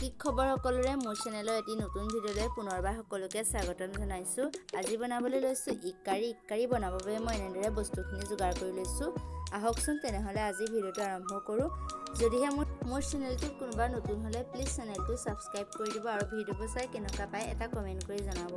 কি খবৰ সকলোৰে মোৰ চেনেলৰ এটি নতুন ভিডিঅ'লৈ পুনৰবাৰ সকলোকে স্বাগতম জনাইছোঁ। আজি বনাবলৈ লৈছোঁ ইক্কাৰি বনাবৰ বাবে মই এনেদৰে বস্তুখিনি যোগাৰ কৰি লৈছোঁ। আহকচোন তেনেহ'লে আজি ভিডিঅ'টো আৰম্ভ কৰোঁ। যদিহে মোৰ চেনেলটোত কোনোবা নতুন হ'লে প্লিজ চেনেলটো ছাবস্ক্ৰাইব কৰি দিব আৰু ভিডিঅ'বোৰ চাই কেনেকুৱা পায় এটা কমেণ্ট কৰি জনাব।